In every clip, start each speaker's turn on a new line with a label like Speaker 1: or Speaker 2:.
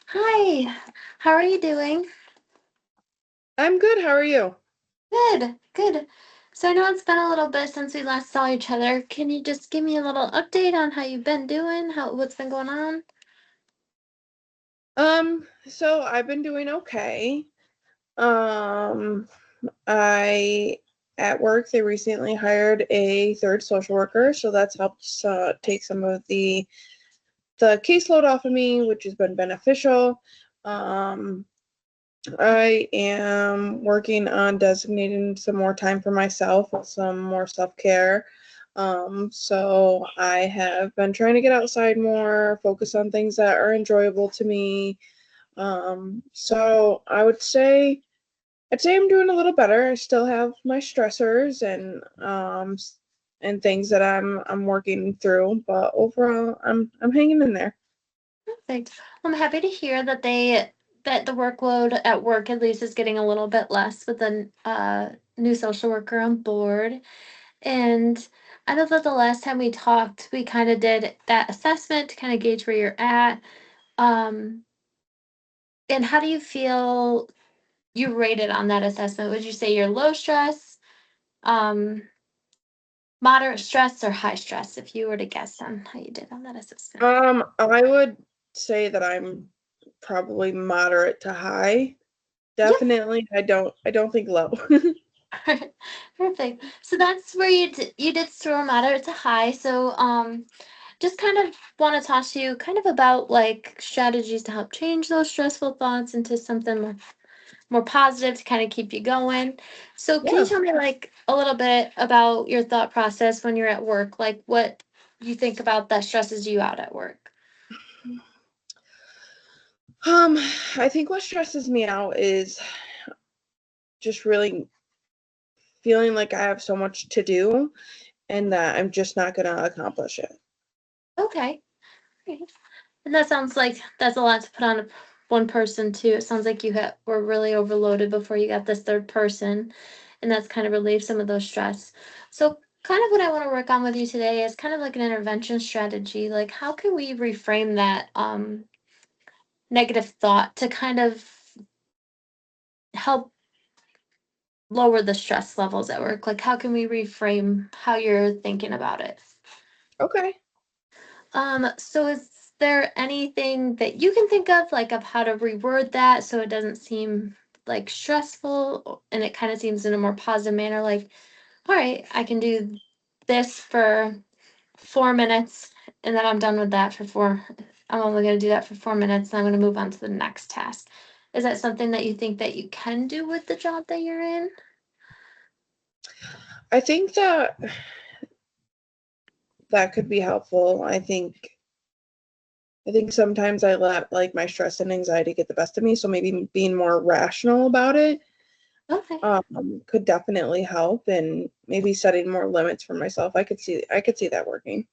Speaker 1: Hi, how are you doing?
Speaker 2: I'm good. How are you?
Speaker 1: Good, good. So I know it's been a little bit since we last saw each other. Can you just give me a little update on how you've been doing? What's been going on?
Speaker 2: So I've been doing okay. Um, I at work they recently hired a third social worker, so that's helped take some of the caseload off of me, which has been beneficial. Um, I am working on designating some more time for myself with some more self-care. So I have been trying to get outside more, focus on things that are enjoyable to me. So I'd say I'm doing a little better. I still have my stressors and things that I'm working through, but overall I'm hanging in there.
Speaker 1: Perfect. I'm happy to hear that that the workload at work at least is getting a little bit less with the new social worker on board. And I know that the last time we talked, we kind of did that assessment to kind of gauge where you're at. Um, and how do you feel you rated on that assessment? Would you say you're low stress, um, moderate stress, or high stress if you were to guess on how you did on that assessment?
Speaker 2: I would say that I'm probably moderate to high.
Speaker 1: Yep.
Speaker 2: Definitely, I don't think low.
Speaker 1: Perfect. So that's where you did store moderate to high. So just kind of want to talk to you kind of about like strategies to help change those stressful thoughts into something more positive to kind of keep you going. So can you
Speaker 2: Yeah.
Speaker 1: tell me like a little bit about your thought process when you're at work? Like what you think about that stresses you out at work?
Speaker 2: Um, I think what stresses me out is just really feeling like I have so much to do and that I'm just not gonna accomplish it.
Speaker 1: Okay. Great. And that sounds like that's a lot to put on one person too. It sounds like were really overloaded before you got this third person, and that's kind of relieved some of those stress. So, kind of what I want to work on with you today is kind of like an intervention strategy. Like, how can we reframe that negative thought to kind of help lower the stress levels at work? Like, how can we reframe how you're thinking about it?
Speaker 2: Okay.
Speaker 1: So is there anything that you can think of, of how to reword that so it doesn't seem like stressful and it kind of seems in a more positive manner? Like, all right, I can do this for 4 minutes and then I'm done with that for four. I'm only going to do that for 4 minutes and I'm going to move on to the next task. Is that something that you think that you can do with the job that you're in?
Speaker 2: I think that could be helpful. I think sometimes I let like my stress and anxiety get the best of me, so maybe being more rational about it
Speaker 1: Okay.
Speaker 2: could definitely help, and maybe setting more limits for myself. I could see that working.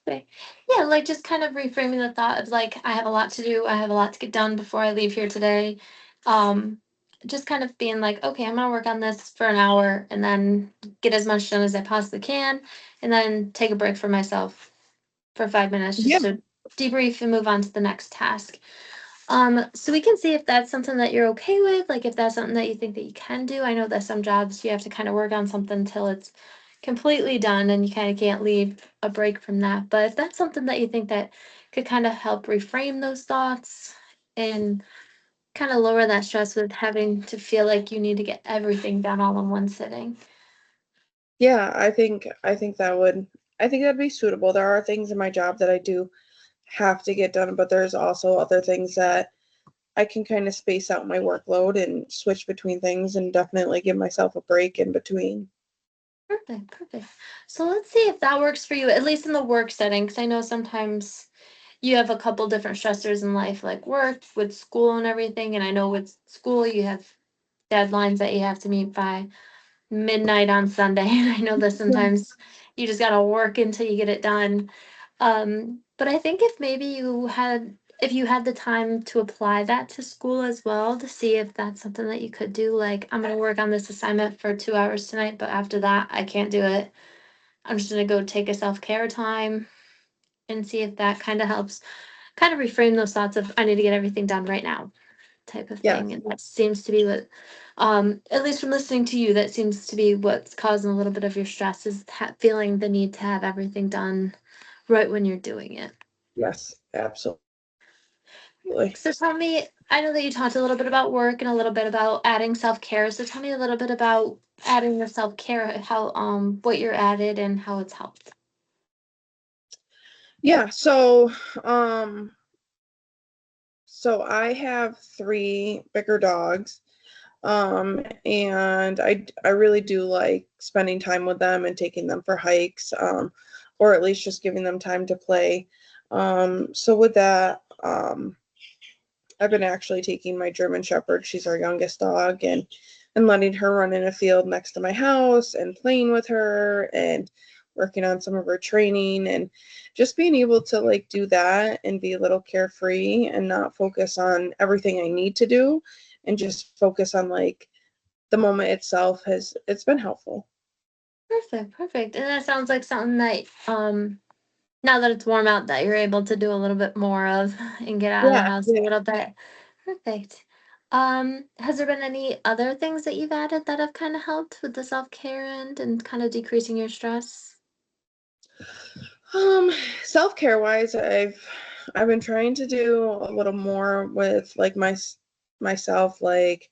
Speaker 1: Okay. Yeah, like just kind of reframing the thought of like I have a lot to do, I have a lot to get done before I leave here today. Um, just kind of being like, okay, I'm gonna work on this for an hour and then get as much done as I possibly can, and then take a break for myself for 5 minutes
Speaker 2: Yeah.
Speaker 1: just to debrief and move on to the next task. So we can see if that's something that you're okay with, like if that's something that you think that you can do. I know that some jobs you have to kind of work on something until it's completely done and you kind of can't leave a break from that. But if that's something that you think that could kind of help reframe those thoughts and kind of lower that stress with having to feel like you need to get everything done all in one sitting.
Speaker 2: Yeah, I think that'd be suitable. There are things in my job that I do have to get done, but there's also other things that I can kind of space out my workload and switch between things and definitely give myself a break in between.
Speaker 1: Perfect, perfect. So let's see if that works for you, at least in the work setting, because I know sometimes you have a couple different stressors in life, like work, with school and everything. And I know with school, you have deadlines that you have to meet by midnight on Sunday. And I know that sometimes you just got to work until you get it done. But I think if you had the time to apply that to school as well to see if that's something that you could do, like, I'm going to work on this assignment for 2 hours tonight, but after that, I can't do it. I'm just going to go take a self care time and see if that kind of helps kind of reframe those thoughts of I need to get everything done right now type of thing.
Speaker 2: Yes.
Speaker 1: And that seems to be what, at least from listening to you, that seems to be what's causing a little bit of your stress is feeling the need to have everything done right when you're doing it.
Speaker 2: Yes, absolutely.
Speaker 1: So tell me, I know that you talked a little bit about work and a little bit about adding self-care. So tell me a little bit about adding the self-care, how what you're added and how it's helped.
Speaker 2: Yeah, um so I have three bigger dogs. And I really do like spending time with them and taking them for hikes, or at least just giving them time to play. So with that, I've been actually taking my German Shepherd, she's our youngest dog, and letting her run in a field next to my house and playing with her and working on some of her training and just being able to like do that and be a little carefree and not focus on everything I need to do and just focus on like the moment itself has it's been helpful.
Speaker 1: Perfect, perfect. And that sounds like something that now that it's warm out that you're able to do a little bit more of and get out of the
Speaker 2: Yeah,
Speaker 1: house a
Speaker 2: yeah.
Speaker 1: little bit. Perfect. Has there been any other things that you've added that have kind of helped with the self-care end and kind of decreasing your stress?
Speaker 2: Um, self-care wise, I've been trying to do a little more with like myself, like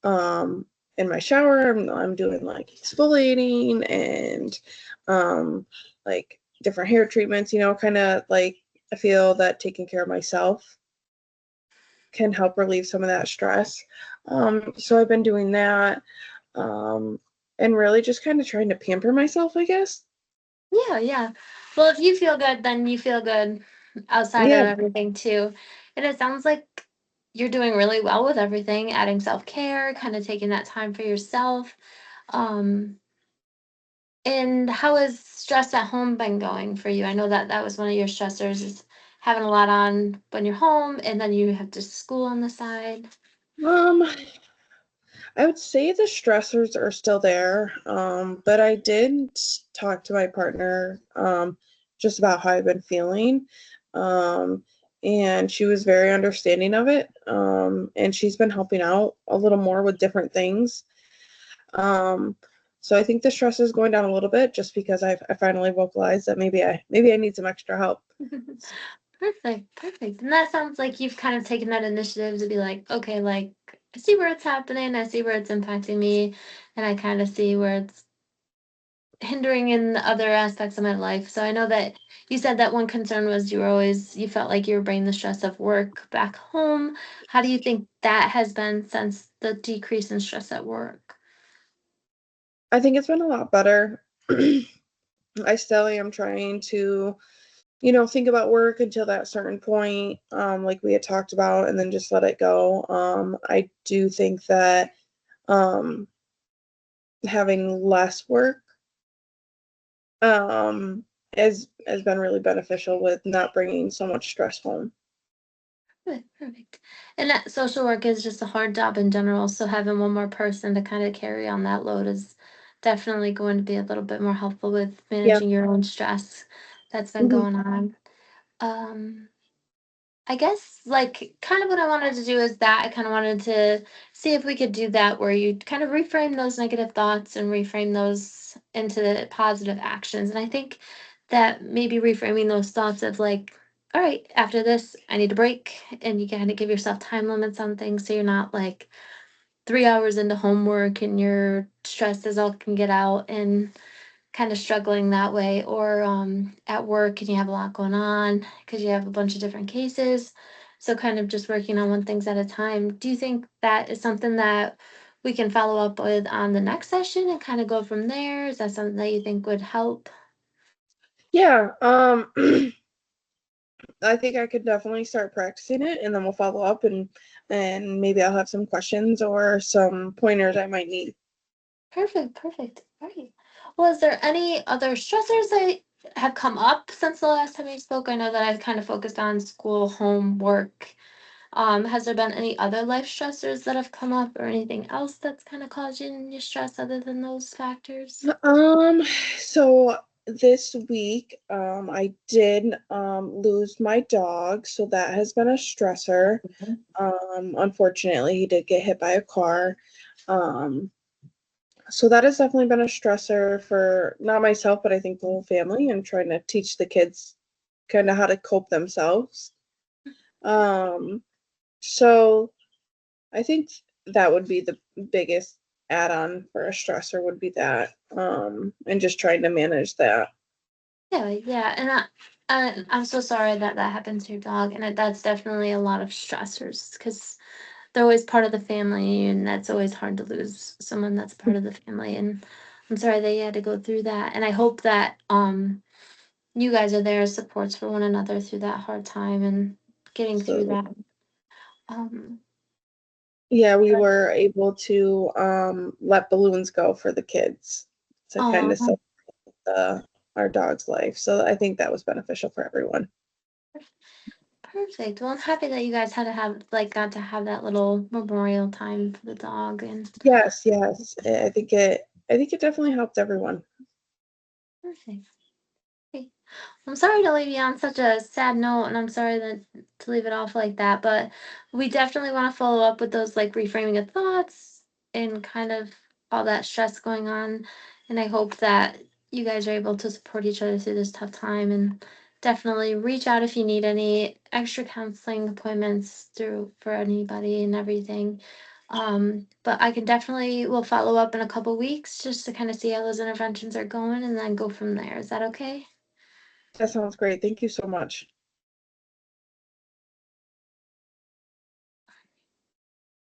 Speaker 2: um in my shower. I'm doing like exfoliating and um like different hair treatments, kind of like I feel that taking care of myself can help relieve some of that stress. So I've been doing that. Um, and really just kind of trying to pamper myself, I guess.
Speaker 1: Yeah, yeah. Well, if you feel good, then you feel good outside of
Speaker 2: Yeah.
Speaker 1: everything too. And it sounds like you're doing really well with everything, adding self-care, kind of taking that time for yourself. Um, and how has stress at home been going for you? I know that that was one of your stressors is having a lot on when you're home and then you have to school on the side.
Speaker 2: Um, I would say the stressors are still there. But I did talk to my partner, just about how I've been feeling. Um, and she was very understanding of it. And she's been helping out a little more with different things. Um, so I think the stress is going down a little bit just because I finally vocalized that maybe I need some extra help.
Speaker 1: Perfect, perfect. And that sounds like you've kind of taken that initiative to be like, okay, like I see where it's happening, I see where it's impacting me, and I kind of see where it's hindering in other aspects of my life. So I know that you said that one concern was you felt like you were bringing the stress of work back home. How do you think that has been since the decrease in stress at work?
Speaker 2: I think it's been a lot better. I still am trying to, think about work until that certain point, like we had talked about, and then just let it go. I do think that um, having less work um, has been really beneficial with not bringing so much stress home.
Speaker 1: Perfect, perfect. And that social work is just a hard job in general, so having one more person to kind of carry on that load is definitely going to be a little bit more helpful with
Speaker 2: Yeah.
Speaker 1: managing your own stress that's been
Speaker 2: Hmm.
Speaker 1: going on. Um, I guess like kind of what I wanted to do is that I kind of wanted to see if we could do that where you kind of reframe those negative thoughts and reframe those into the positive actions. And I think that maybe reframing those thoughts of like, all right, after this, I need a break, and you kind of give yourself time limits on things so you're not like 3 hours into homework and you're stressed as all can get out and kind of struggling that way, or at work and you have a lot going on because you have a bunch of different cases. So, kind of just working on one things at a time. Do you think that is something that we can follow up with on the next session and kind of go from there? Is that something that you think would help?
Speaker 2: Yeah. I think I could definitely start practicing it, and then we'll follow up, and maybe I'll have some questions or some pointers I might need.
Speaker 1: Perfect, perfect. All right. Well, is there any other stressors that have come up since the last time we spoke? I know that I've kind of focused on school, home, work. Has there been any other life stressors that have come up or anything else that's kind of causing you stress other than those factors?
Speaker 2: Um, so this week, I did lose my dog, so that has been a stressor. Unfortunately, he did get hit by a car. Um, so that has definitely been a stressor for not myself, but I think the whole family, and trying to teach the kids kind of how to cope themselves. Um, so I think that would be the biggest add-on for a stressor would be that, and just trying to manage that.
Speaker 1: Yeah, and I'm so sorry that that happened to your dog, and that's definitely a lot of stressors because they're always part of the family, and that's always hard to lose someone that's part of the family. And I'm sorry that you had to go through that, and I hope that you guys are there as supports for one another through that hard time and getting through
Speaker 2: So
Speaker 1: that. Um,
Speaker 2: yeah, we were able to let balloons go for the kids to kind of
Speaker 1: oh,
Speaker 2: celebrate our dog's life. So I think that was beneficial for everyone.
Speaker 1: perfect. Well, I'm happy that you guys had to have like got to have that little memorial time for the dog and
Speaker 2: Yes, yes. I think it definitely helped everyone.
Speaker 1: perfect. Okay. I'm sorry to leave you on such a sad note, and I'm sorry that to leave it off like that, but we definitely want to follow up with those like reframing of thoughts and kind of all that stress going on. And I hope that you guys are able to support each other through this tough time and definitely reach out if you need any extra counseling appointments through for anybody and everything. But I can definitely will follow up in a couple weeks just to kind of see how those interventions are going and then go from there. Is that okay?
Speaker 2: That sounds great. Thank you so much.